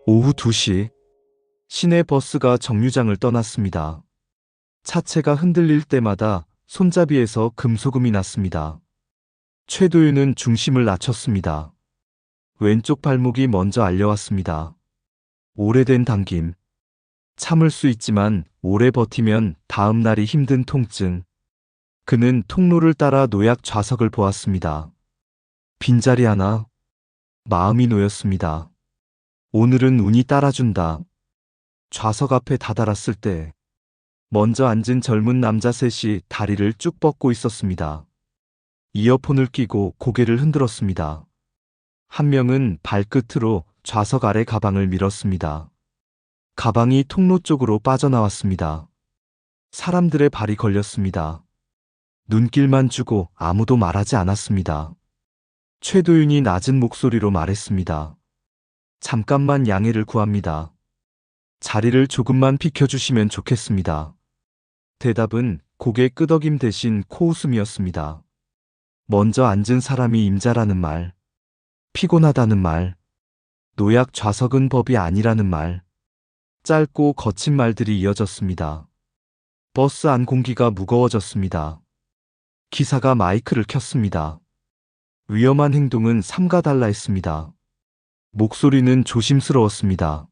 오후 2시 시내 버스가 정류장을 떠났습니다. 차체가 흔들릴 때마다 손잡이에서 금소금이 났습니다. 최도윤은 중심을 낮췄습니다. 왼쪽 발목이 먼저 알려왔습니다. 오래된 당김. 참을 수 있지만 오래 버티면 다음 날이 힘든 통증. 그는 통로를 따라 노약 좌석을 보았습니다. 빈자리 하나. 마음이 놓였습니다. 오늘은 운이 따라준다. 좌석 앞에 다다랐을 때 먼저 앉은 젊은 남자 셋이 다리를 쭉 뻗고 있었습니다. 이어폰을 끼고 고개를 흔들었습니다. 한 명은 발끝으로 좌석 아래 가방을 밀었습니다. 가방이 통로 쪽으로 빠져나왔습니다. 사람들의 발이 걸렸습니다. 눈길만 주고 아무도 말하지 않았습니다. 최도윤이 낮은 목소리로 말했습니다. 잠깐만 양해를 구합니다. 자리를 조금만 비켜주시면 좋겠습니다. 대답은 고개 끄덕임 대신 코웃음이었습니다. 먼저 앉은 사람이 임자라는 말, 피곤하다는 말, 노약 좌석은 법이 아니라는 말, 짧고 거친 말들이 이어졌습니다. 버스 안 공기가 무거워졌습니다. 기사가 마이크를 켰습니다. 위험한 행동은 삼가달라 했습니다. 목소리는 조심스러웠습니다.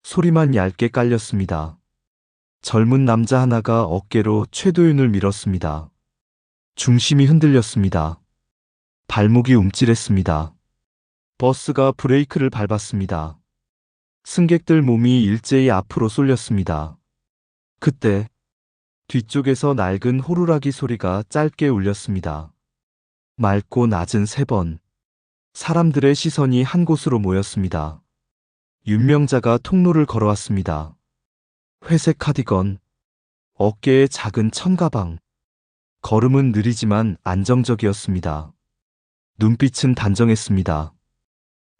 소리만 얇게 깔렸습니다. 젊은 남자 하나가 어깨로 최도윤을 밀었습니다. 중심이 흔들렸습니다. 발목이 움찔했습니다. 버스가 브레이크를 밟았습니다. 승객들 몸이 일제히 앞으로 쏠렸습니다. 그때 뒤쪽에서 낡은 호루라기 소리가 짧게 울렸습니다. 맑고 낮은 3번. 사람들의 시선이 한 곳으로 모였습니다. 윤명자가 통로를 걸어왔습니다. 회색 카디건, 어깨에 작은 천가방. 걸음은 느리지만 안정적이었습니다. 눈빛은 단정했습니다.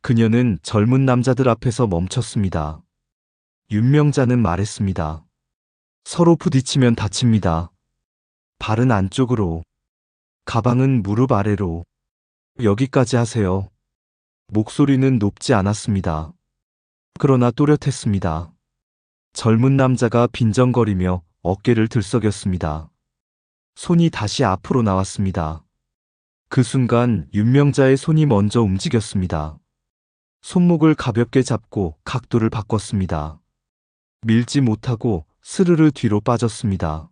그녀는 젊은 남자들 앞에서 멈췄습니다. 윤명자는 말했습니다. 서로 부딪히면 다칩니다. 발은 안쪽으로, 가방은 무릎 아래로. 여기까지 하세요. 목소리는 높지 않았습니다. 그러나 또렷했습니다. 젊은 남자가 빈정거리며 어깨를 들썩였습니다. 손이 다시 앞으로 나왔습니다. 그 순간 윤명자의 손이 먼저 움직였습니다. 손목을 가볍게 잡고 각도를 바꿨습니다. 밀지 못하고 스르르 뒤로 빠졌습니다.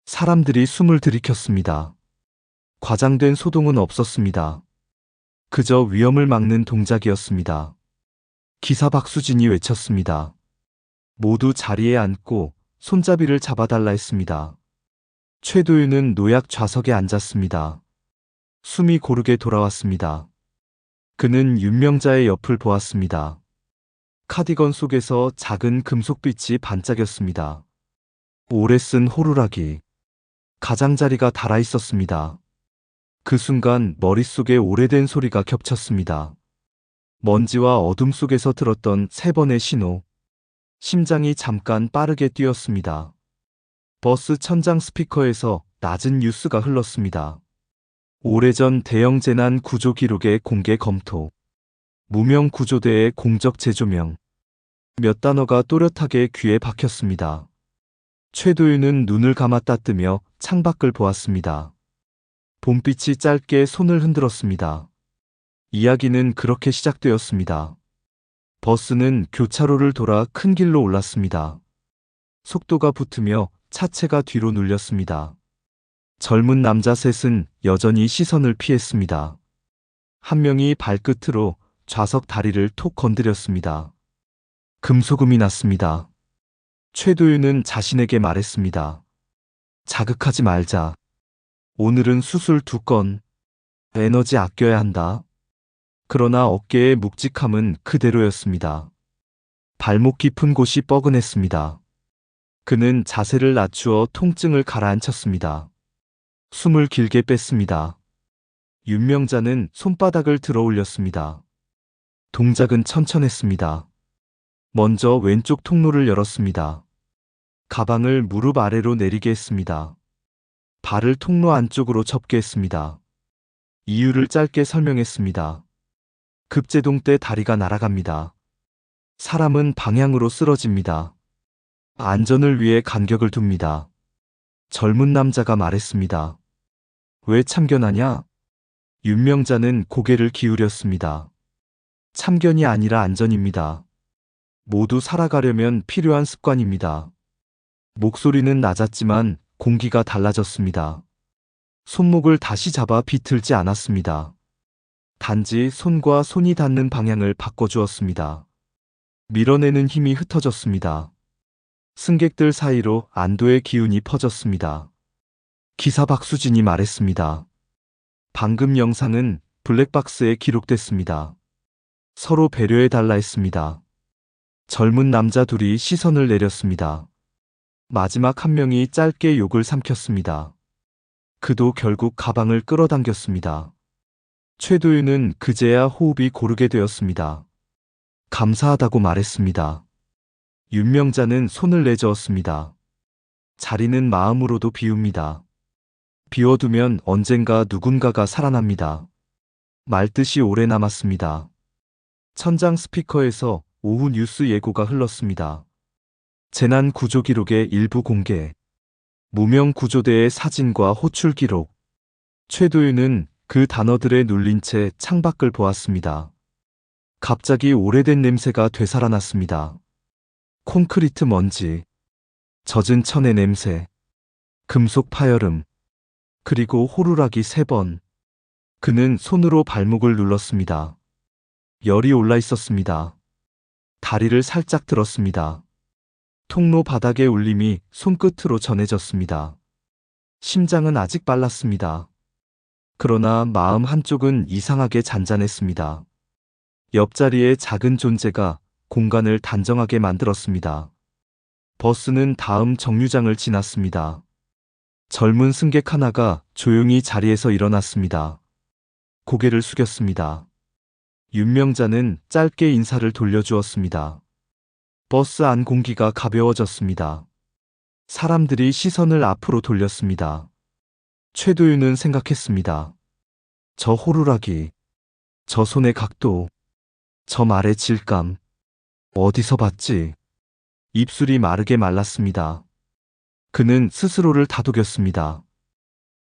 사람들이 숨을 들이켰습니다. 과장된 소동은 없었습니다. 그저 위험을 막는 동작이었습니다. 기사 박수진이 외쳤습니다. 모두 자리에 앉고 손잡이를 잡아달라 했습니다. 최도윤은 노약 좌석에 앉았습니다. 숨이 고르게 돌아왔습니다. 그는 윤명자의 옆을 보았습니다. 카디건 속에서 작은 금속빛이 반짝였습니다. 오래 쓴 호루라기. 가장자리가 달아 있었습니다. 그 순간 머릿속에 오래된 소리가 겹쳤습니다. 먼지와 어둠 속에서 들었던 3번의 신호. 심장이 잠깐 빠르게 뛰었습니다. 버스 천장 스피커에서 낮은 뉴스가 흘렀습니다. 오래전 대형 재난 구조 기록의 공개 검토. 무명 구조대의 공적 재조명. 몇 단어가 또렷하게 귀에 박혔습니다. 최도윤은 눈을 감았다 뜨며 창밖을 보았습니다. 봄빛이 짧게 손을 흔들었습니다. 이야기는 그렇게 시작되었습니다. 버스는 교차로를 돌아 큰 길로 올랐습니다. 속도가 붙으며 차체가 뒤로 눌렸습니다. 젊은 남자 셋은 여전히 시선을 피했습니다. 한 명이 발끝으로 좌석 다리를 톡 건드렸습니다. 금소금이 났습니다. 최도윤은 자신에게 말했습니다. 자극하지 말자. 오늘은 수술 2건. 에너지 아껴야 한다. 그러나 어깨의 묵직함은 그대로였습니다. 발목 깊은 곳이 뻐근했습니다. 그는 자세를 낮추어 통증을 가라앉혔습니다. 숨을 길게 뺐습니다. 윤명자는 손바닥을 들어 올렸습니다. 동작은 천천했습니다. 먼저 왼쪽 통로를 열었습니다. 가방을 무릎 아래로 내리게 했습니다. 발을 통로 안쪽으로 접게 했습니다. 이유를 짧게 설명했습니다. 급제동 때 다리가 날아갑니다. 사람은 방향으로 쓰러집니다. 안전을 위해 간격을 둡니다. 젊은 남자가 말했습니다. 왜 참견하냐? 윤명자는 고개를 기울였습니다. 참견이 아니라 안전입니다. 모두 살아가려면 필요한 습관입니다. 목소리는 낮았지만 공기가 달라졌습니다. 손목을 다시 잡아 비틀지 않았습니다. 단지 손과 손이 닿는 방향을 바꿔주었습니다. 밀어내는 힘이 흩어졌습니다. 승객들 사이로 안도의 기운이 퍼졌습니다. 기사 박수진이 말했습니다. 방금 영상은 블랙박스에 기록됐습니다. 서로 배려해달라 했습니다. 젊은 남자 둘이 시선을 내렸습니다. 마지막 한 명이 짧게 욕을 삼켰습니다. 그도 결국 가방을 끌어당겼습니다. 최도윤은 그제야 호흡이 고르게 되었습니다. 감사하다고 말했습니다. 윤명자는 손을 내저었습니다. 자리는 마음으로도 비웁니다. 비워두면 언젠가 누군가가 살아납니다. 말뜻이 오래 남았습니다. 천장 스피커에서 오후 뉴스 예고가 흘렀습니다. 재난 구조 기록의 일부 공개. 무명 구조대의 사진과 호출 기록. 최도윤은 그 단어들에 눌린 채 창밖을 보았습니다. 갑자기 오래된 냄새가 되살아났습니다. 콘크리트 먼지, 젖은 천의 냄새, 금속 파열음, 그리고 호루라기 3번. 그는 손으로 발목을 눌렀습니다. 열이 올라 있었습니다. 다리를 살짝 들었습니다. 통로 바닥의 울림이 손끝으로 전해졌습니다. 심장은 아직 빨랐습니다. 그러나 마음 한쪽은 이상하게 잔잔했습니다. 옆자리의 작은 존재가 공간을 단정하게 만들었습니다. 버스는 다음 정류장을 지났습니다. 젊은 승객 하나가 조용히 자리에서 일어났습니다. 고개를 숙였습니다. 윤명자는 짧게 인사를 돌려주었습니다. 버스 안 공기가 가벼워졌습니다. 사람들이 시선을 앞으로 돌렸습니다. 최도윤은 생각했습니다. 저 호루라기, 저 손의 각도, 저 말의 질감, 어디서 봤지? 입술이 마르게 말랐습니다. 그는 스스로를 다독였습니다.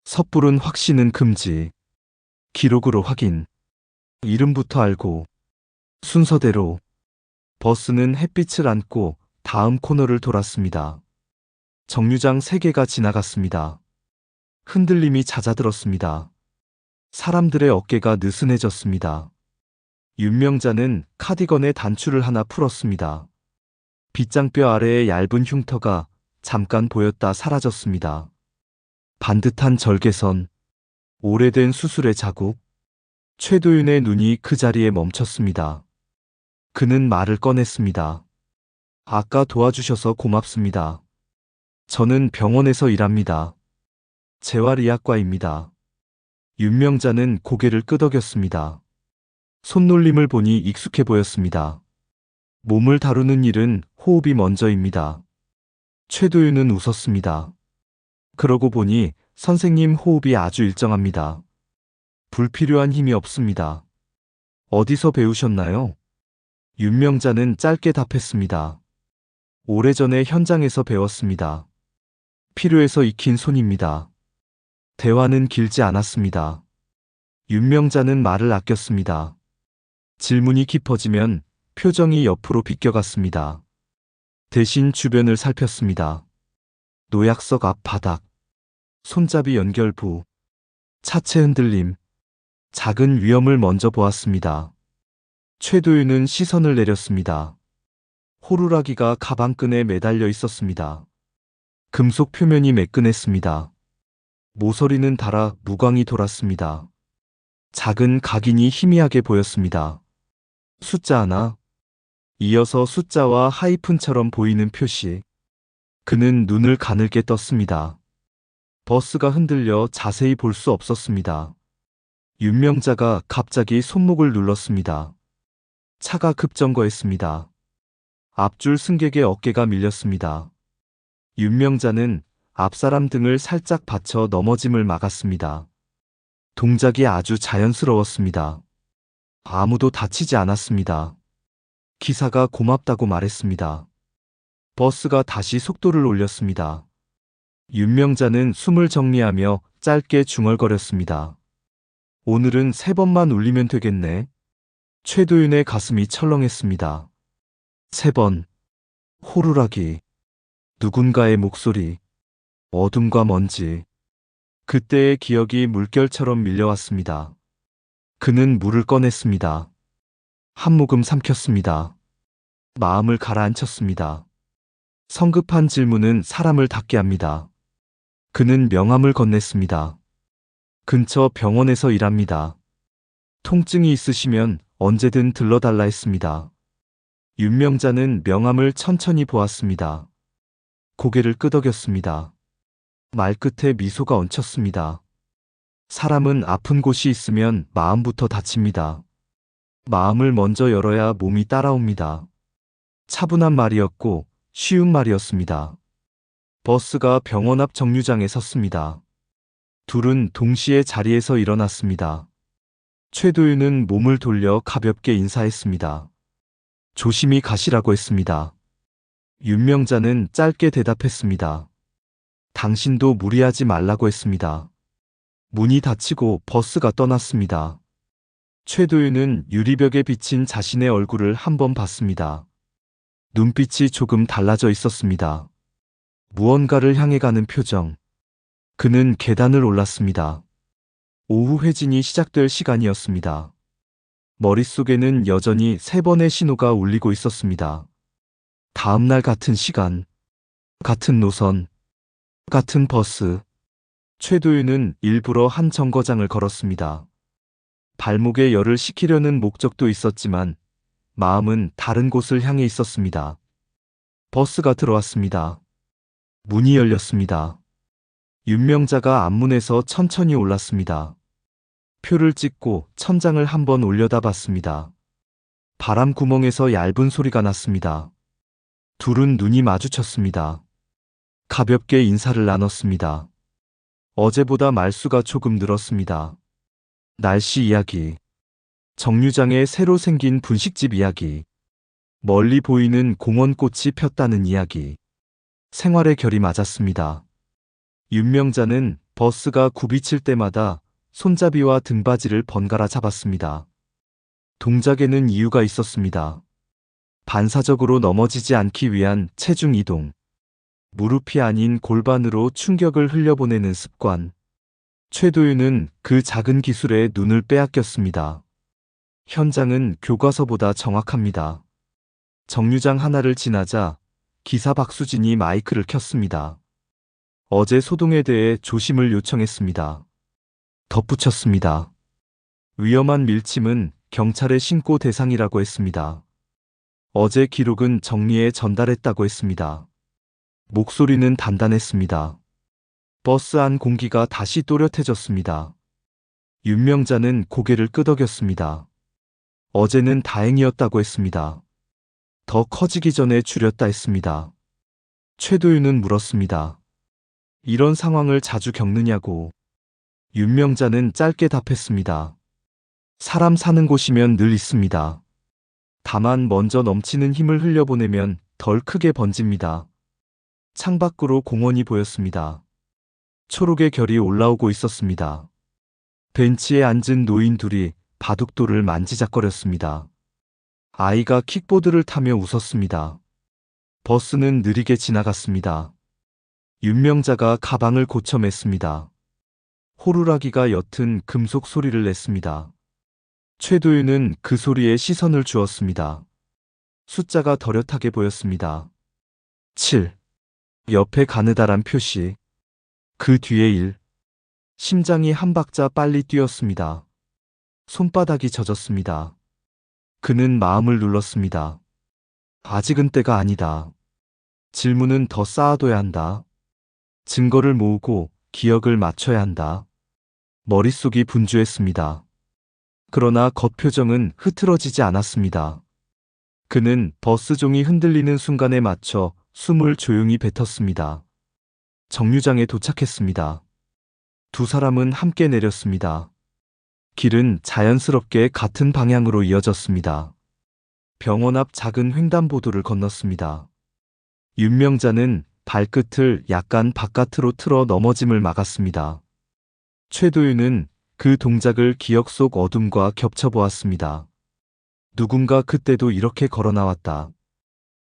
섣부른 확신은 금지. 기록으로 확인. 이름부터 알고. 순서대로. 버스는 햇빛을 안고 다음 코너를 돌았습니다. 정류장 3개가 지나갔습니다. 흔들림이 잦아들었습니다. 사람들의 어깨가 느슨해졌습니다. 윤명자는 카디건의 단추를 하나 풀었습니다. 빗장뼈 아래의 얇은 흉터가 잠깐 보였다 사라졌습니다. 반듯한 절개선, 오래된 수술의 자국. 최도윤의 눈이 그 자리에 멈췄습니다. 그는 말을 꺼냈습니다. 아까 도와주셔서 고맙습니다. 저는 병원에서 일합니다. 재활의학과입니다. 윤명자는 고개를 끄덕였습니다. 손놀림을 보니 익숙해 보였습니다. 몸을 다루는 일은 호흡이 먼저입니다. 최도윤은 웃었습니다. 그러고 보니 선생님 호흡이 아주 일정합니다. 불필요한 힘이 없습니다. 어디서 배우셨나요? 윤명자는 짧게 답했습니다. 오래전에 현장에서 배웠습니다. 필요해서 익힌 손입니다. 대화는 길지 않았습니다. 윤명자는 말을 아꼈습니다. 질문이 깊어지면 표정이 옆으로 비껴갔습니다. 대신 주변을 살폈습니다. 노약석 앞 바닥, 손잡이 연결부, 차체 흔들림, 작은 위험을 먼저 보았습니다. 최도윤은 시선을 내렸습니다. 호루라기가 가방끈에 매달려 있었습니다. 금속 표면이 매끈했습니다. 모서리는 닳아 무광이 돌았습니다. 작은 각인이 희미하게 보였습니다. 숫자 하나, 이어서 숫자와 하이픈처럼 보이는 표시. 그는 눈을 가늘게 떴습니다. 버스가 흔들려 자세히 볼 수 없었습니다. 윤명자가 갑자기 손목을 눌렀습니다. 차가 급정거했습니다. 앞줄 승객의 어깨가 밀렸습니다. 윤명자는 앞사람 등을 살짝 받쳐 넘어짐을 막았습니다. 동작이 아주 자연스러웠습니다. 아무도 다치지 않았습니다. 기사가 고맙다고 말했습니다. 버스가 다시 속도를 올렸습니다. 윤명자는 숨을 정리하며 짧게 중얼거렸습니다. 오늘은 3번만 울리면 되겠네. 최도윤의 가슴이 철렁했습니다. 3번. 호루라기. 누군가의 목소리. 어둠과 먼지. 그때의 기억이 물결처럼 밀려왔습니다. 그는 물을 꺼냈습니다. 한 모금 삼켰습니다. 마음을 가라앉혔습니다. 성급한 질문은 사람을 닫게 합니다. 그는 명함을 건넸습니다. 근처 병원에서 일합니다. 통증이 있으시면 언제든 들러달라 했습니다. 윤명자는 명함을 천천히 보았습니다. 고개를 끄덕였습니다. 말끝에 미소가 얹혔습니다. 사람은 아픈 곳이 있으면 마음부터 다칩니다. 마음을 먼저 열어야 몸이 따라옵니다. 차분한 말이었고 쉬운 말이었습니다. 버스가 병원 앞 정류장에 섰습니다. 둘은 동시에 자리에서 일어났습니다. 최도윤은 몸을 돌려 가볍게 인사했습니다. 조심히 가시라고 했습니다. 윤명자는 짧게 대답했습니다. 당신도 무리하지 말라고 했습니다. 문이 닫히고 버스가 떠났습니다. 최도윤은 유리벽에 비친 자신의 얼굴을 한번 봤습니다. 눈빛이 조금 달라져 있었습니다. 무언가를 향해 가는 표정. 그는 계단을 올랐습니다. 오후 회진이 시작될 시간이었습니다. 머릿속에는 여전히 3번의 신호가 울리고 있었습니다. 다음날 같은 시간, 같은 노선, 같은 버스. 최도윤은 일부러 한 정거장을 걸었습니다. 발목에 열을 식히려는 목적도 있었지만 마음은 다른 곳을 향해 있었습니다. 버스가 들어왔습니다. 문이 열렸습니다. 윤명자가 앞문에서 천천히 올랐습니다. 표를 찍고 천장을 한번 올려다봤습니다. 바람 구멍에서 얇은 소리가 났습니다. 둘은 눈이 마주쳤습니다. 가볍게 인사를 나눴습니다. 어제보다 말수가 조금 늘었습니다. 날씨 이야기, 정류장에 새로 생긴 분식집 이야기, 멀리 보이는 공원꽃이 폈다는 이야기. 생활의 결이 맞았습니다. 윤명자는 버스가 굽이칠 때마다 손잡이와 등받이를 번갈아 잡았습니다. 동작에는 이유가 있었습니다. 반사적으로 넘어지지 않기 위한 체중 이동. 무릎이 아닌 골반으로 충격을 흘려보내는 습관. 최도윤은 그 작은 기술에 눈을 빼앗겼습니다. 현장은 교과서보다 정확합니다. 정류장 하나를 지나자 기사 박수진이 마이크를 켰습니다. 어제 소동에 대해 조심을 요청했습니다. 덧붙였습니다. 위험한 밀침은 경찰의 신고 대상이라고 했습니다. 어제 기록은 정리해 전달했다고 했습니다. 목소리는 단단했습니다. 버스 안 공기가 다시 또렷해졌습니다. 윤명자는 고개를 끄덕였습니다. 어제는 다행이었다고 했습니다. 더 커지기 전에 줄였다 했습니다. 최도윤은 물었습니다. 이런 상황을 자주 겪느냐고. 윤명자는 짧게 답했습니다. 사람 사는 곳이면 늘 있습니다. 다만 먼저 넘치는 힘을 흘려보내면 덜 크게 번집니다. 창밖으로 공원이 보였습니다. 초록의 결이 올라오고 있었습니다. 벤치에 앉은 노인 둘이 바둑돌을 만지작거렸습니다. 아이가 킥보드를 타며 웃었습니다. 버스는 느리게 지나갔습니다. 윤명자가 가방을 고쳐 맸습니다. 호루라기가 옅은 금속 소리를 냈습니다. 최도윤은 그 소리에 시선을 주었습니다. 숫자가 더렷하게 보였습니다. 7. 옆에 가느다란 표시. 그 뒤에 1. 심장이 한 박자 빨리 뛰었습니다. 손바닥이 젖었습니다. 그는 마음을 눌렀습니다. 아직은 때가 아니다. 질문은 더 쌓아둬야 한다. 증거를 모으고 기억을 맞춰야 한다. 머릿속이 분주했습니다. 그러나 겉표정은 흐트러지지 않았습니다. 그는 버스 종이 흔들리는 순간에 맞춰 숨을 조용히 뱉었습니다. 정류장에 도착했습니다. 두 사람은 함께 내렸습니다. 길은 자연스럽게 같은 방향으로 이어졌습니다. 병원 앞 작은 횡단보도를 건넜습니다. 윤명자는 발끝을 약간 바깥으로 틀어 넘어짐을 막았습니다. 최도윤은 그 동작을 기억 속 어둠과 겹쳐보았습니다. 누군가 그때도 이렇게 걸어 나왔다.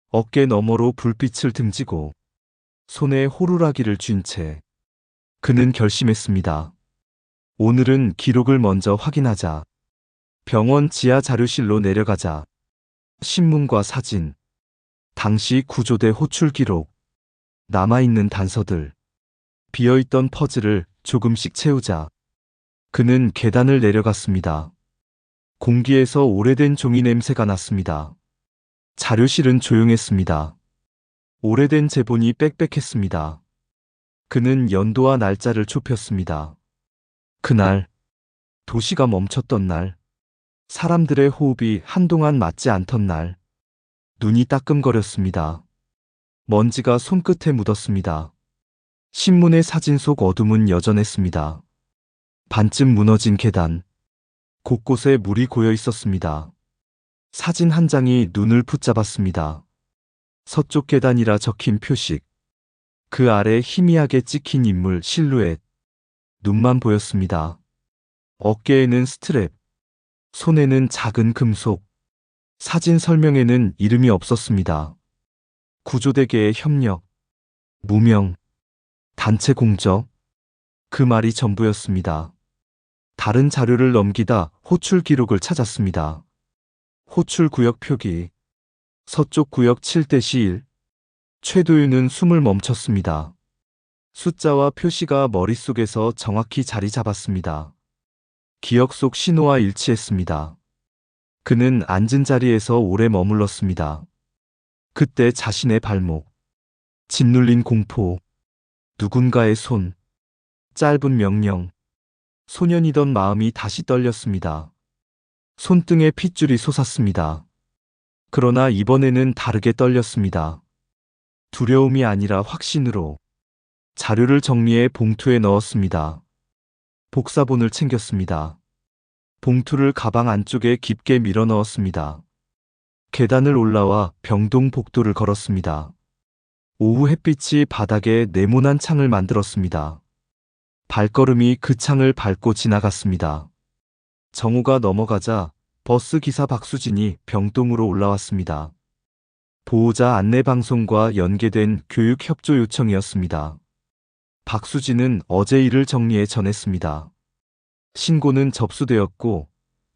어깨 너머로 불빛을 등지고 손에 호루라기를 쥔 채 그는 결심했습니다. 오늘은 기록을 먼저 확인하자. 병원 지하 자료실로 내려가자. 신문과 사진, 당시 구조대 호출 기록, 남아있는 단서들, 비어있던 퍼즐을 조금씩 채우자. 그는 계단을 내려갔습니다. 공기에서 오래된 종이 냄새가 났습니다. 자료실은 조용했습니다. 오래된 제본이 빽빽했습니다. 그는 연도와 날짜를 좁혔습니다. 그날, 도시가 멈췄던 날, 사람들의 호흡이 한동안 맞지 않던 날, 눈이 따끔거렸습니다. 먼지가 손끝에 묻었습니다. 신문의 사진 속 어둠은 여전했습니다. 반쯤 무너진 계단, 곳곳에 물이 고여 있었습니다. 사진 한 장이 눈을 붙잡았습니다. 서쪽 계단이라 적힌 표식, 그 아래 희미하게 찍힌 인물 실루엣, 눈만 보였습니다. 어깨에는 스트랩, 손에는 작은 금속, 사진 설명에는 이름이 없었습니다. 구조대계의 협력, 무명, 단체 공적, 그 말이 전부였습니다. 다른 자료를 넘기다 호출 기록을 찾았습니다. 호출 구역 표기, 서쪽 구역 7-1, 최도윤은 숨을 멈췄습니다. 숫자와 표시가 머릿속에서 정확히 자리 잡았습니다. 기억 속 신호와 일치했습니다. 그는 앉은 자리에서 오래 머물렀습니다. 그때 자신의 발목, 짓눌린 공포, 누군가의 손, 짧은 명령, 소년이던 마음이 다시 떨렸습니다. 손등에 핏줄이 솟았습니다. 그러나 이번에는 다르게 떨렸습니다. 두려움이 아니라 확신으로. 자료를 정리해 봉투에 넣었습니다. 복사본을 챙겼습니다. 봉투를 가방 안쪽에 깊게 밀어 넣었습니다. 계단을 올라와 병동 복도를 걸었습니다. 오후 햇빛이 바닥에 네모난 창을 만들었습니다. 발걸음이 그 창을 밟고 지나갔습니다. 정오가 넘어가자 버스 기사 박수진이 병동으로 올라왔습니다. 보호자 안내방송과 연계된 교육 협조 요청이었습니다. 박수진은 어제 일을 정리해 전했습니다. 신고는 접수되었고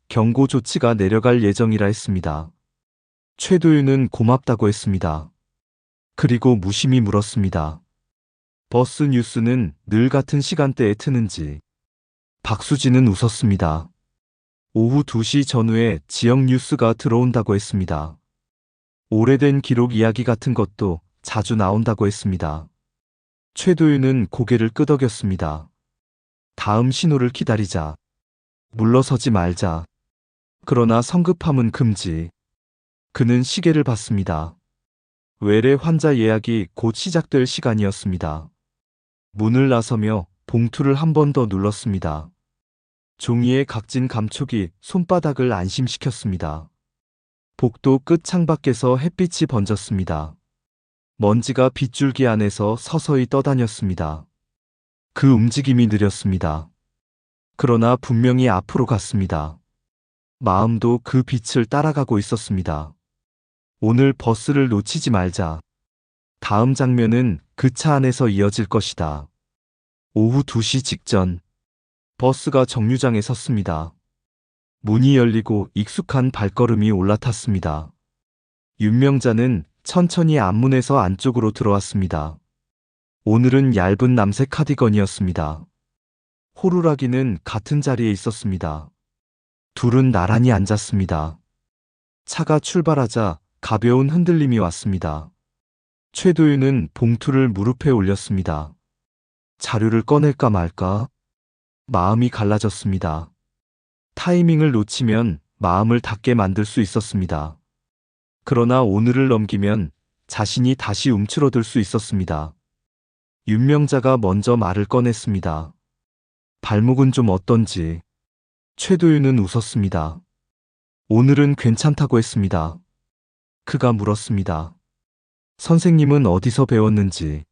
경고 조치가 내려갈 예정이라 했습니다. 최도윤은 고맙다고 했습니다. 그리고 무심히 물었습니다. 버스 뉴스는 늘 같은 시간대에 트는지. 박수진은 웃었습니다. 오후 2시 전후에 지역 뉴스가 들어온다고 했습니다. 오래된 기록 이야기 같은 것도 자주 나온다고 했습니다. 최도윤은 고개를 끄덕였습니다. 다음 신호를 기다리자. 물러서지 말자. 그러나 성급함은 금지. 그는 시계를 봤습니다. 외래 환자 예약이 곧 시작될 시간이었습니다. 문을 나서며 봉투를 한 번 더 눌렀습니다. 종이의 각진 감촉이 손바닥을 안심시켰습니다. 복도 끝 창밖에서 햇빛이 번졌습니다. 먼지가 빗줄기 안에서 서서히 떠다녔습니다. 그 움직임이 느렸습니다. 그러나 분명히 앞으로 갔습니다. 마음도 그 빛을 따라가고 있었습니다. 오늘 버스를 놓치지 말자. 다음 장면은 그 차 안에서 이어질 것이다. 오후 2시 직전, 버스가 정류장에 섰습니다. 문이 열리고 익숙한 발걸음이 올라탔습니다. 윤명자는 천천히 앞문에서 안쪽으로 들어왔습니다. 오늘은 얇은 남색 카디건이었습니다. 호루라기는 같은 자리에 있었습니다. 둘은 나란히 앉았습니다. 차가 출발하자 가벼운 흔들림이 왔습니다. 최도윤은 봉투를 무릎에 올렸습니다. 자료를 꺼낼까 말까? 마음이 갈라졌습니다. 타이밍을 놓치면 마음을 닫게 만들 수 있었습니다. 그러나 오늘을 넘기면 자신이 다시 움츠러들 수 있었습니다. 윤명자가 먼저 말을 꺼냈습니다. 발목은 좀 어떤지. 최도윤은 웃었습니다. 오늘은 괜찮다고 했습니다. 그가 물었습니다. 선생님은 어디서 배웠는지.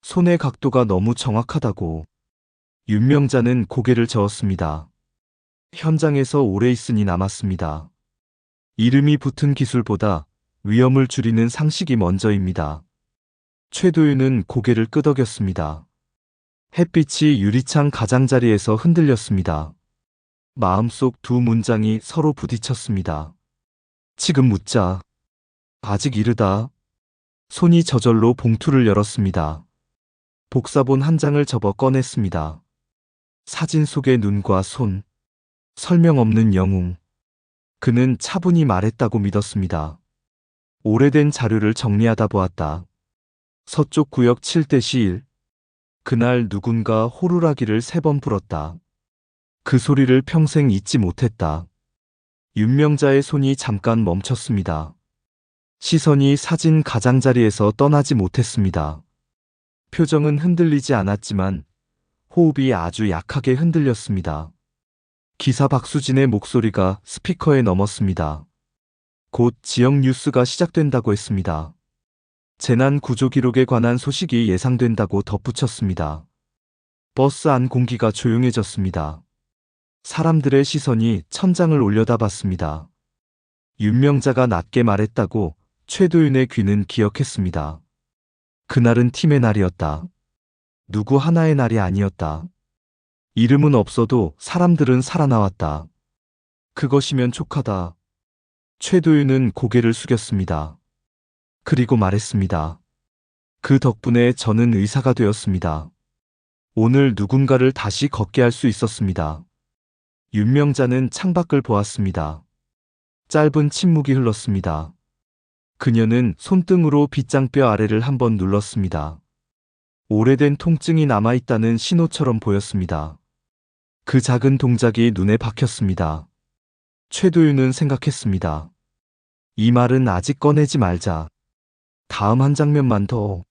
손의 각도가 너무 정확하다고. 윤명자는 고개를 저었습니다. 현장에서 오래 있으니 남았습니다. 이름이 붙은 기술보다 위험을 줄이는 상식이 먼저입니다. 최도윤은 고개를 끄덕였습니다. 햇빛이 유리창 가장자리에서 흔들렸습니다. 마음속 두 문장이 서로 부딪혔습니다. 지금 묻자. 아직 이르다. 손이 저절로 봉투를 열었습니다. 복사본 한 장을 접어 꺼냈습니다. 사진 속의 눈과 손. 설명 없는 영웅. 그는 차분히 말했다고 믿었습니다. 오래된 자료를 정리하다 보았다. 서쪽 구역 7-1. 그날 누군가 호루라기를 3번 불었다. 그 소리를 평생 잊지 못했다. 윤명자의 손이 잠깐 멈췄습니다. 시선이 사진 가장자리에서 떠나지 못했습니다. 표정은 흔들리지 않았지만 호흡이 아주 약하게 흔들렸습니다. 기사 박수진의 목소리가 스피커에 넘었습니다. 곧 지역 뉴스가 시작된다고 했습니다. 재난 구조 기록에 관한 소식이 예상된다고 덧붙였습니다. 버스 안 공기가 조용해졌습니다. 사람들의 시선이 천장을 올려다봤습니다. 윤명자가 낮게 말했다고 최도윤의 귀는 기억했습니다. 그날은 팀의 날이었다. 누구 하나의 날이 아니었다. 이름은 없어도 사람들은 살아나왔다. 그것이면 족하다. 최도윤은 고개를 숙였습니다. 그리고 말했습니다. 그 덕분에 저는 의사가 되었습니다. 오늘 누군가를 다시 걷게 할 수 있었습니다. 윤명자는 창밖을 보았습니다. 짧은 침묵이 흘렀습니다. 그녀는 손등으로 빗장뼈 아래를 한번 눌렀습니다. 오래된 통증이 남아있다는 신호처럼 보였습니다. 그 작은 동작이 눈에 박혔습니다. 최도윤은 생각했습니다. 이 말은 아직 꺼내지 말자. 다음 한 장면만 더.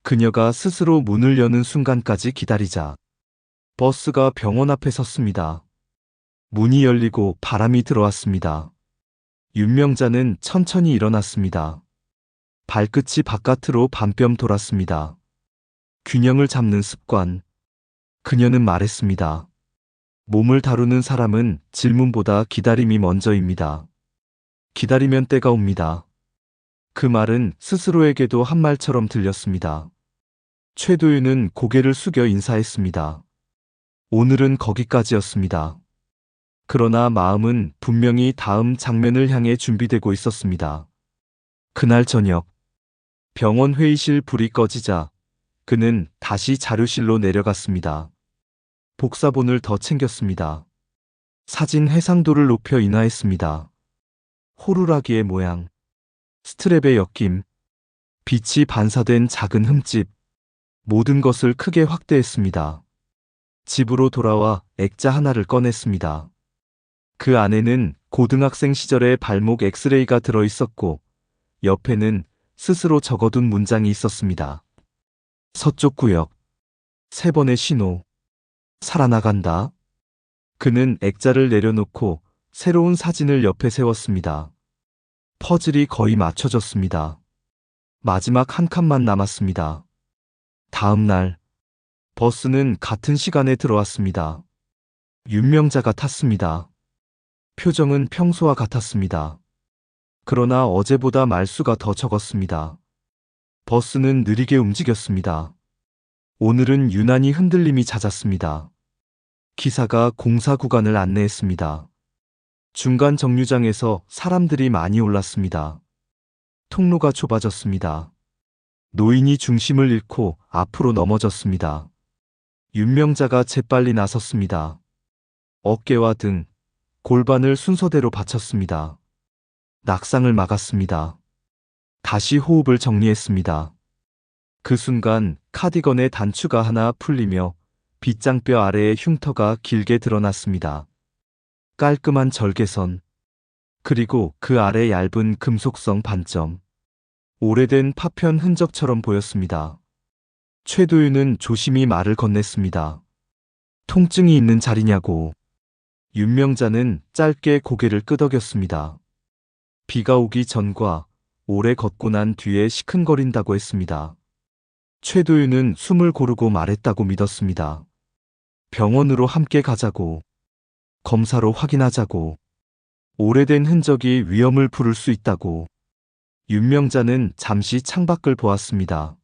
그녀가 스스로 문을 여는 순간까지 기다리자. 버스가 병원 앞에 섰습니다. 문이 열리고 바람이 들어왔습니다. 윤명자는 천천히 일어났습니다. 발끝이 바깥으로 반뼘 돌았습니다. 균형을 잡는 습관. 그녀는 말했습니다. 몸을 다루는 사람은 질문보다 기다림이 먼저입니다. 기다리면 때가 옵니다. 그 말은 스스로에게도 한 말처럼 들렸습니다. 최도윤은 고개를 숙여 인사했습니다. 오늘은 거기까지였습니다. 그러나 마음은 분명히 다음 장면을 향해 준비되고 있었습니다. 그날 저녁, 병원 회의실 불이 꺼지자 그는 다시 자료실로 내려갔습니다. 복사본을 더 챙겼습니다. 사진 해상도를 높여 인화했습니다. 호루라기의 모양, 스트랩의 엮임, 빛이 반사된 작은 흠집, 모든 것을 크게 확대했습니다. 집으로 돌아와 액자 하나를 꺼냈습니다. 그 안에는 고등학생 시절의 발목 엑스레이가 들어있었고 옆에는 스스로 적어둔 문장이 있었습니다. 서쪽 구역, 3번의 신호, 살아나간다. 그는 액자를 내려놓고 새로운 사진을 옆에 세웠습니다. 퍼즐이 거의 맞춰졌습니다. 마지막 한 칸만 남았습니다. 다음 날, 버스는 같은 시간에 들어왔습니다. 윤명자가 탔습니다. 표정은 평소와 같았습니다. 그러나 어제보다 말수가 더 적었습니다. 버스는 느리게 움직였습니다. 오늘은 유난히 흔들림이 잦았습니다. 기사가 공사 구간을 안내했습니다. 중간 정류장에서 사람들이 많이 올랐습니다. 통로가 좁아졌습니다. 노인이 중심을 잃고 앞으로 넘어졌습니다. 윤명자가 재빨리 나섰습니다. 어깨와 등, 골반을 순서대로 받쳤습니다. 낙상을 막았습니다. 다시 호흡을 정리했습니다. 그 순간 카디건의 단추가 하나 풀리며 빗장뼈 아래의 흉터가 길게 드러났습니다. 깔끔한 절개선, 그리고 그 아래 얇은 금속성 반점. 오래된 파편 흔적처럼 보였습니다. 최도윤은 조심히 말을 건넸습니다. 통증이 있는 자리냐고. 윤명자는 짧게 고개를 끄덕였습니다. 비가 오기 전과 오래 걷고 난 뒤에 시큰거린다고 했습니다. 최도윤은 숨을 고르고 말했다고 믿었습니다. 병원으로 함께 가자고, 검사로 확인하자고, 오래된 흔적이 위험을 부를 수 있다고. 윤명자는 잠시 창밖을 보았습니다.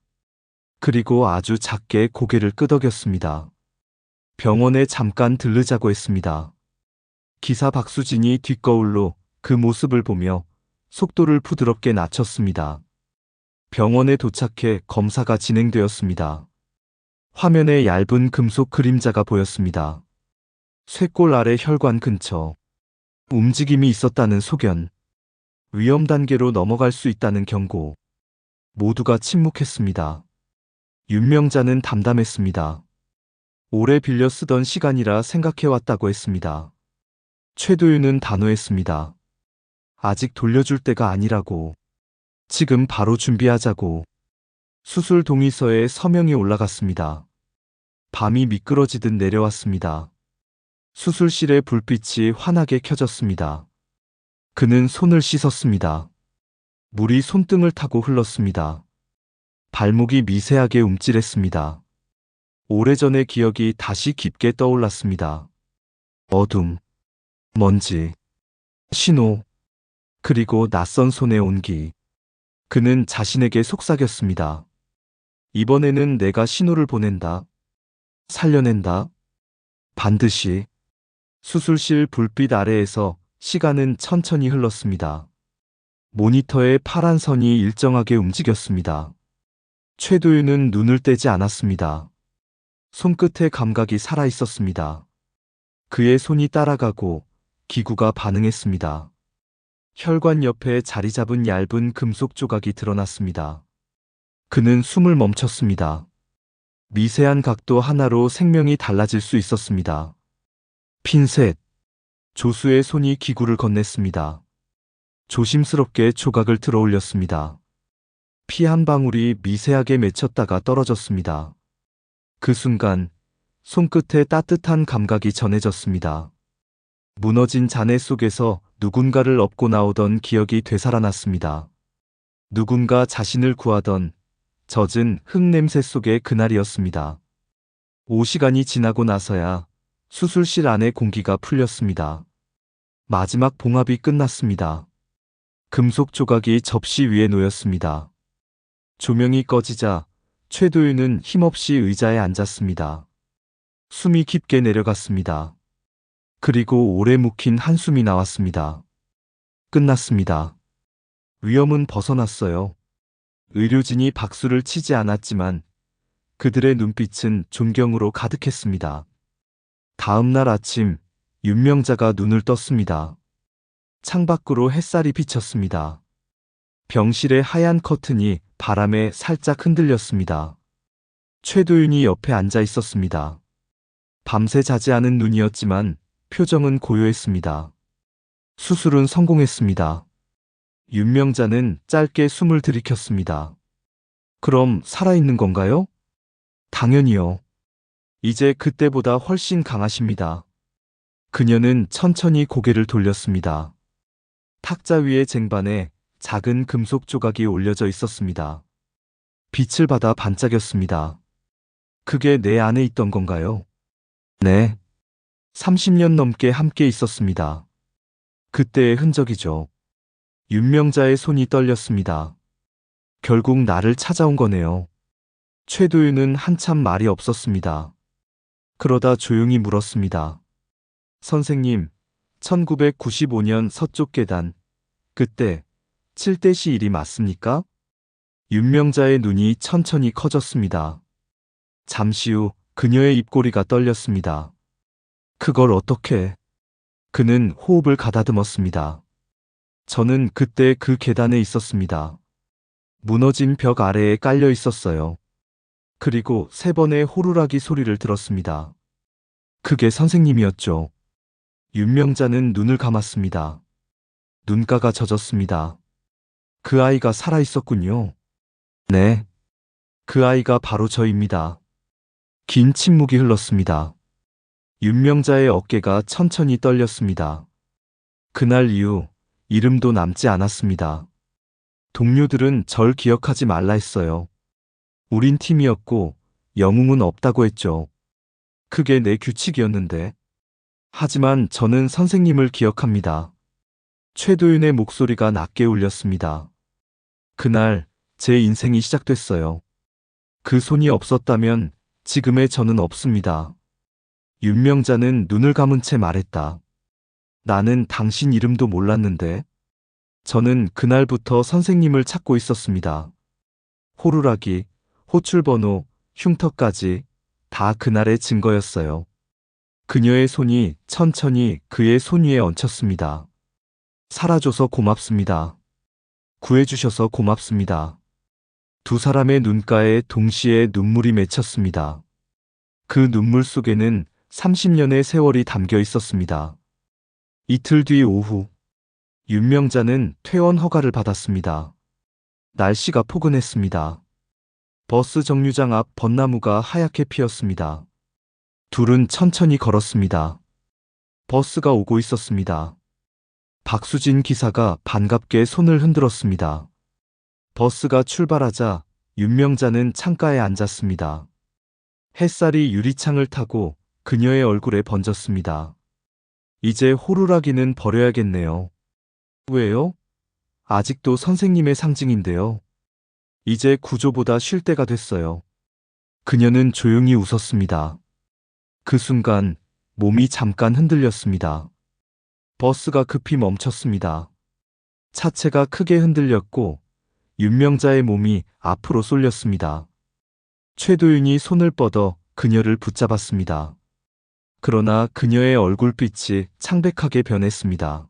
그리고 아주 작게 고개를 끄덕였습니다. 병원에 잠깐 들르자고 했습니다. 기사 박수진이 뒷거울로 그 모습을 보며 속도를 부드럽게 낮췄습니다. 병원에 도착해 검사가 진행되었습니다. 화면에 얇은 금속 그림자가 보였습니다. 쇄골 아래 혈관 근처. 움직임이 있었다는 소견. 위험 단계로 넘어갈 수 있다는 경고. 모두가 침묵했습니다. 윤명자는 담담했습니다. 오래 빌려 쓰던 시간이라 생각해왔다고 했습니다. 최도윤은 단호했습니다. 아직 돌려줄 때가 아니라고. 지금 바로 준비하자고. 수술 동의서에 서명이 올라갔습니다. 밤이 미끄러지듯 내려왔습니다. 수술실의 불빛이 환하게 켜졌습니다. 그는 손을 씻었습니다. 물이 손등을 타고 흘렀습니다. 발목이 미세하게 움찔했습니다. 오래전의 기억이 다시 깊게 떠올랐습니다. 어둠, 먼지, 신호, 그리고 낯선 손의 온기. 그는 자신에게 속삭였습니다. 이번에는 내가 신호를 보낸다. 살려낸다. 반드시. 수술실 불빛 아래에서 시간은 천천히 흘렀습니다. 모니터에 파란 선이 일정하게 움직였습니다. 최도윤은 눈을 떼지 않았습니다. 손끝의 감각이 살아있었습니다. 그의 손이 따라가고 기구가 반응했습니다. 혈관 옆에 자리 잡은 얇은 금속 조각이 드러났습니다. 그는 숨을 멈췄습니다. 미세한 각도 하나로 생명이 달라질 수 있었습니다. 핀셋. 조수의 손이 기구를 건넸습니다. 조심스럽게 조각을 들어 올렸습니다. 피 한 방울이 미세하게 맺혔다가 떨어졌습니다. 그 순간 손끝에 따뜻한 감각이 전해졌습니다. 무너진 잔해 속에서 누군가를 업고 나오던 기억이 되살아났습니다. 누군가 자신을 구하던 젖은 흙 냄새 속의 그날이었습니다. 5시간이 지나고 나서야 수술실 안의 공기가 풀렸습니다. 마지막 봉합이 끝났습니다. 금속 조각이 접시 위에 놓였습니다. 조명이 꺼지자 최도윤은 힘없이 의자에 앉았습니다. 숨이 깊게 내려갔습니다. 그리고 오래 묵힌 한숨이 나왔습니다. 끝났습니다. 위험은 벗어났어요. 의료진이 박수를 치지 않았지만 그들의 눈빛은 존경으로 가득했습니다. 다음 날 아침, 윤명자가 눈을 떴습니다. 창밖으로 햇살이 비쳤습니다. 병실의 하얀 커튼이 바람에 살짝 흔들렸습니다. 최도윤이 옆에 앉아 있었습니다. 밤새 자지 않은 눈이었지만 표정은 고요했습니다. 수술은 성공했습니다. 윤명자는 짧게 숨을 들이켰습니다. 그럼 살아있는 건가요? 당연히요. 이제 그때보다 훨씬 강하십니다. 그녀는 천천히 고개를 돌렸습니다. 탁자 위의 쟁반에 작은 금속 조각이 올려져 있었습니다. 빛을 받아 반짝였습니다. 그게 내 안에 있던 건가요? 네. 30년 넘게 함께 있었습니다. 그때의 흔적이죠. 윤명자의 손이 떨렸습니다. 결국 나를 찾아온 거네요. 최도윤은 한참 말이 없었습니다. 그러다 조용히 물었습니다. 선생님, 1995년 서쪽 계단, 그때 7대시 일이 맞습니까? 윤명자의 눈이 천천히 커졌습니다. 잠시 후 그녀의 입꼬리가 떨렸습니다. 그걸 어떻게? 그는 호흡을 가다듬었습니다. 저는 그때 그 계단에 있었습니다. 무너진 벽 아래에 깔려 있었어요. 그리고 3번의 호루라기 소리를 들었습니다. 그게 선생님이었죠. 윤명자는 눈을 감았습니다. 눈가가 젖었습니다. 그 아이가 살아 있었군요. 네. 그 아이가 바로 저입니다. 긴 침묵이 흘렀습니다. 윤명자의 어깨가 천천히 떨렸습니다. 그날 이후 이름도 남지 않았습니다. 동료들은 절 기억하지 말라 했어요. 우린 팀이었고 영웅은 없다고 했죠. 그게 내 규칙이었는데. 하지만 저는 선생님을 기억합니다. 최도윤의 목소리가 낮게 울렸습니다. 그날 제 인생이 시작됐어요. 그 손이 없었다면 지금의 저는 없습니다. 윤명자는 눈을 감은 채 말했다. 나는 당신 이름도 몰랐는데. 저는 그날부터 선생님을 찾고 있었습니다. 호루라기, 호출번호, 흉터까지 다 그날의 증거였어요. 그녀의 손이 천천히 그의 손 위에 얹혔습니다. 살아줘서 고맙습니다. 구해주셔서 고맙습니다. 두 사람의 눈가에 동시에 눈물이 맺혔습니다. 그 눈물 속에는 30년의 세월이 담겨 있었습니다. 이틀 뒤 오후, 윤명자는 퇴원 허가를 받았습니다. 날씨가 포근했습니다. 버스 정류장 앞 벚나무가 하얗게 피었습니다. 둘은 천천히 걸었습니다. 버스가 오고 있었습니다. 박수진 기사가 반갑게 손을 흔들었습니다. 버스가 출발하자 윤명자는 창가에 앉았습니다. 햇살이 유리창을 타고 그녀의 얼굴에 번졌습니다. 이제 호루라기는 버려야겠네요. 왜요? 아직도 선생님의 상징인데요. 이제 구조보다 쉴 때가 됐어요. 그녀는 조용히 웃었습니다. 그 순간 몸이 잠깐 흔들렸습니다. 버스가 급히 멈췄습니다. 차체가 크게 흔들렸고 윤명자의 몸이 앞으로 쏠렸습니다. 최도윤이 손을 뻗어 그녀를 붙잡았습니다. 그러나 그녀의 얼굴빛이 창백하게 변했습니다.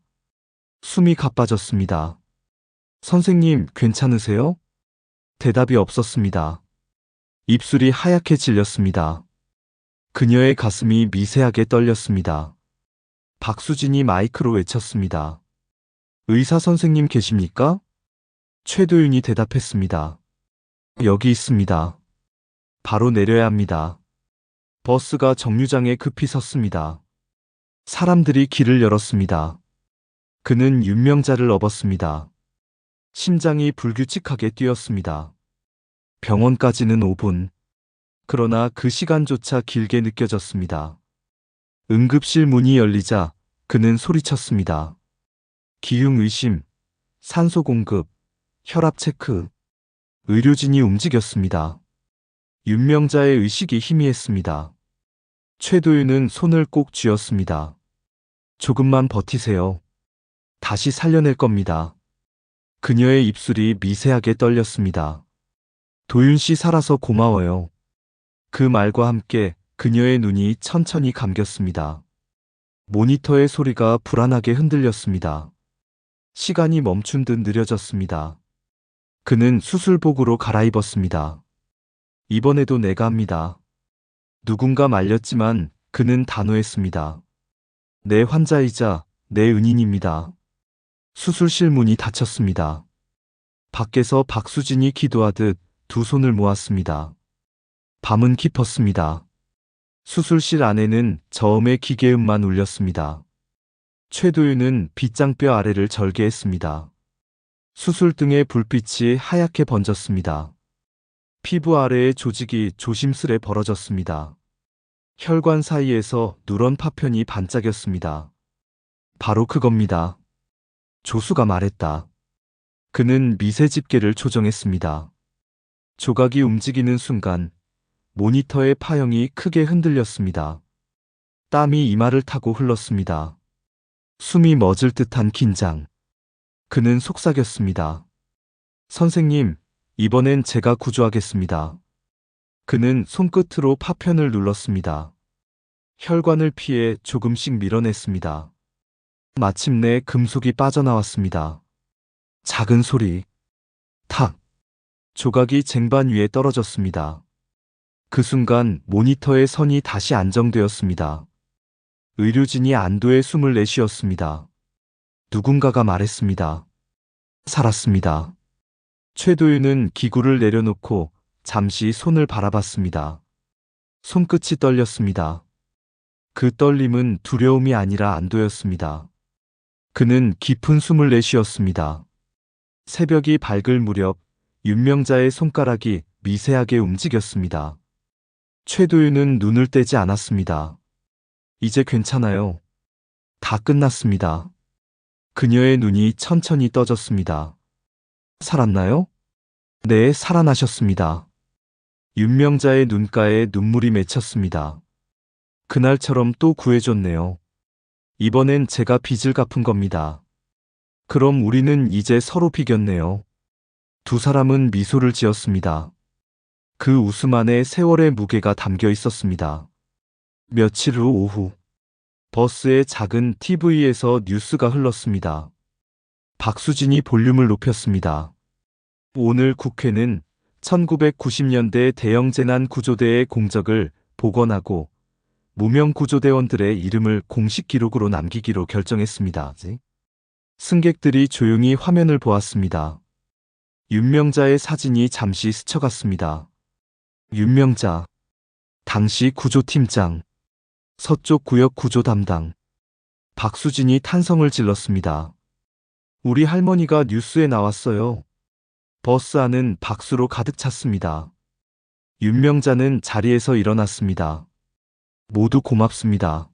숨이 가빠졌습니다. 선생님, 괜찮으세요? 대답이 없었습니다. 입술이 하얗게 질렸습니다. 그녀의 가슴이 미세하게 떨렸습니다. 박수진이 마이크로 외쳤습니다. 의사 선생님 계십니까? 최도윤이 대답했습니다. 여기 있습니다. 바로 내려야 합니다. 버스가 정류장에 급히 섰습니다. 사람들이 길을 열었습니다. 그는 윤명자를 업었습니다. 심장이 불규칙하게 뛰었습니다. 병원까지는 5분. 그러나 그 시간조차 길게 느껴졌습니다. 응급실 문이 열리자 그는 소리쳤습니다. 기흉 의심, 산소 공급, 혈압 체크. 의료진이 움직였습니다. 윤명자의 의식이 희미했습니다. 최도윤은 손을 꼭 쥐었습니다. 조금만 버티세요. 다시 살려낼 겁니다. 그녀의 입술이 미세하게 떨렸습니다. 도윤 씨 살아서 고마워요. 그 말과 함께 그녀의 눈이 천천히 감겼습니다. 모니터의 소리가 불안하게 흔들렸습니다. 시간이 멈춘 듯 느려졌습니다. 그는 수술복으로 갈아입었습니다. 이번에도 내가 합니다. 누군가 말렸지만 그는 단호했습니다. 내 환자이자 내 은인입니다. 수술실 문이 닫혔습니다. 밖에서 박수진이 기도하듯 두 손을 모았습니다. 밤은 깊었습니다. 수술실 안에는 저음의 기계음만 울렸습니다. 최도윤은 빗장뼈 아래를 절개했습니다. 수술등의 불빛이 하얗게 번졌습니다. 피부 아래의 조직이 조심스레 벌어졌습니다. 혈관 사이에서 누런 파편이 반짝였습니다. 바로 그겁니다. 조수가 말했다. 그는 미세 집게를 조정했습니다. 조각이 움직이는 순간 모니터의 파형이 크게 흔들렸습니다. 땀이 이마를 타고 흘렀습니다. 숨이 멎을 듯한 긴장. 그는 속삭였습니다. 선생님, 이번엔 제가 구조하겠습니다. 그는 손끝으로 파편을 눌렀습니다. 혈관을 피해 조금씩 밀어냈습니다. 마침내 금속이 빠져나왔습니다. 작은 소리. 탁. 조각이 쟁반 위에 떨어졌습니다. 그 순간 모니터의 선이 다시 안정되었습니다. 의료진이 안도의 숨을 내쉬었습니다. 누군가가 말했습니다. 살았습니다. 최도윤은 기구를 내려놓고 잠시 손을 바라봤습니다. 손끝이 떨렸습니다. 그 떨림은 두려움이 아니라 안도였습니다. 그는 깊은 숨을 내쉬었습니다. 새벽이 밝을 무렵 윤명자의 손가락이 미세하게 움직였습니다. 최도윤은 눈을 떼지 않았습니다. 이제 괜찮아요. 다 끝났습니다. 그녀의 눈이 천천히 떠졌습니다. 살았나요? 네, 살아나셨습니다. 윤명자의 눈가에 눈물이 맺혔습니다. 그날처럼 또 구해줬네요. 이번엔 제가 빚을 갚은 겁니다. 그럼 우리는 이제 서로 비겼네요. 두 사람은 미소를 지었습니다. 그 웃음 안에 세월의 무게가 담겨 있었습니다. 며칠 후 오후, 버스의 작은 TV에서 뉴스가 흘렀습니다. 박수진이 볼륨을 높였습니다. 오늘 국회는 1990년대 대형재난구조대의 공적을 복원하고 무명구조대원들의 이름을 공식 기록으로 남기기로 결정했습니다. 승객들이 조용히 화면을 보았습니다. 윤명자의 사진이 잠시 스쳐갔습니다. 윤명자, 당시 구조팀장, 서쪽 구역 구조 담당. 박수진이 탄성을 질렀습니다. 우리 할머니가 뉴스에 나왔어요. 버스 안은 박수로 가득 찼습니다. 윤명자는 자리에서 일어났습니다. 모두 고맙습니다.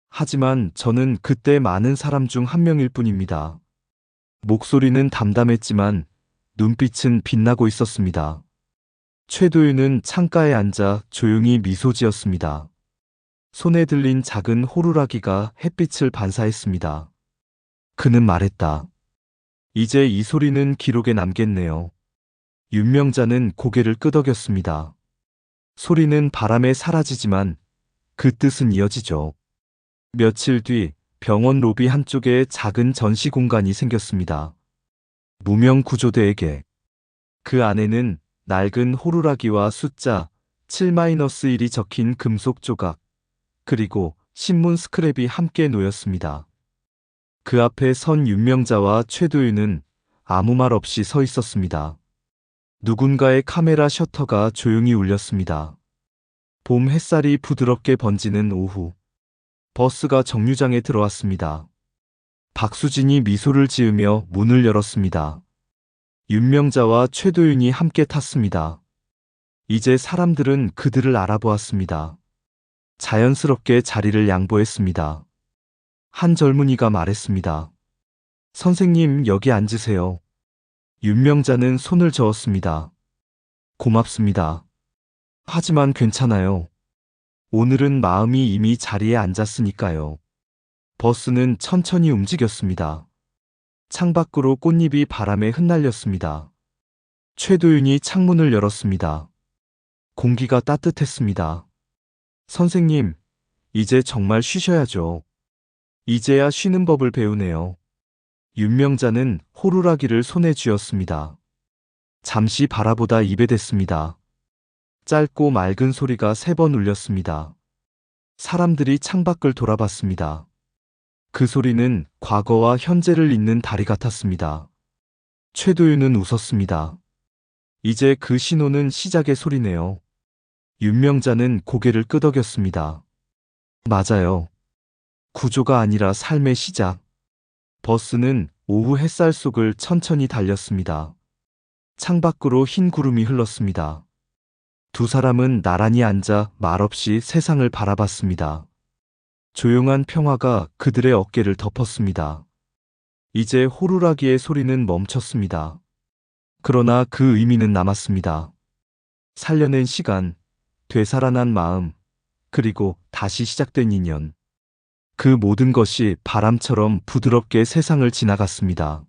하지만 저는 그때 많은 사람 중 한 명일 뿐입니다. 목소리는 담담했지만 눈빛은 빛나고 있었습니다. 최도윤은 창가에 앉아 조용히 미소 지었습니다. 손에 들린 작은 호루라기가 햇빛을 반사했습니다. 그는 말했다. 이제 이 소리는 기록에 남겠네요. 윤명자는 고개를 끄덕였습니다. 소리는 바람에 사라지지만 그 뜻은 이어지죠. 며칠 뒤 병원 로비 한쪽에 작은 전시 공간이 생겼습니다. 무명구조대에게. 그 안에는 낡은 호루라기와 숫자 7-1이 적힌 금속 조각, 그리고 신문 스크랩이 함께 놓였습니다. 그 앞에 선 윤명자와 최도윤은 아무 말 없이 서 있었습니다. 누군가의 카메라 셔터가 조용히 울렸습니다. 봄 햇살이 부드럽게 번지는 오후. 버스가 정류장에 들어왔습니다. 박수진이 미소를 지으며 문을 열었습니다. 윤명자와 최도윤이 함께 탔습니다. 이제 사람들은 그들을 알아보았습니다. 자연스럽게 자리를 양보했습니다. 한 젊은이가 말했습니다. 선생님, 여기 앉으세요. 윤명자는 손을 저었습니다. 고맙습니다. 하지만 괜찮아요. 오늘은 마음이 이미 자리에 앉았으니까요. 버스는 천천히 움직였습니다. 창밖으로 꽃잎이 바람에 흩날렸습니다. 최도윤이 창문을 열었습니다. 공기가 따뜻했습니다. 선생님, 이제 정말 쉬셔야죠. 이제야 쉬는 법을 배우네요. 윤명자는 호루라기를 손에 쥐었습니다. 잠시 바라보다 입에 댔습니다. 짧고 맑은 소리가 3번 울렸습니다. 사람들이 창밖을 돌아봤습니다. 그 소리는 과거와 현재를 잇는 다리 같았습니다. 최도윤은 웃었습니다. 이제 그 신호는 시작의 소리네요. 윤명자는 고개를 끄덕였습니다. 맞아요. 구조가 아니라 삶의 시작. 버스는 오후 햇살 속을 천천히 달렸습니다. 창밖으로 흰 구름이 흘렀습니다. 두 사람은 나란히 앉아 말없이 세상을 바라봤습니다. 조용한 평화가 그들의 어깨를 덮었습니다. 이제 호루라기의 소리는 멈췄습니다. 그러나 그 의미는 남았습니다. 살려낸 시간, 되살아난 마음, 그리고 다시 시작된 인연. 그 모든 것이 바람처럼 부드럽게 세상을 지나갔습니다.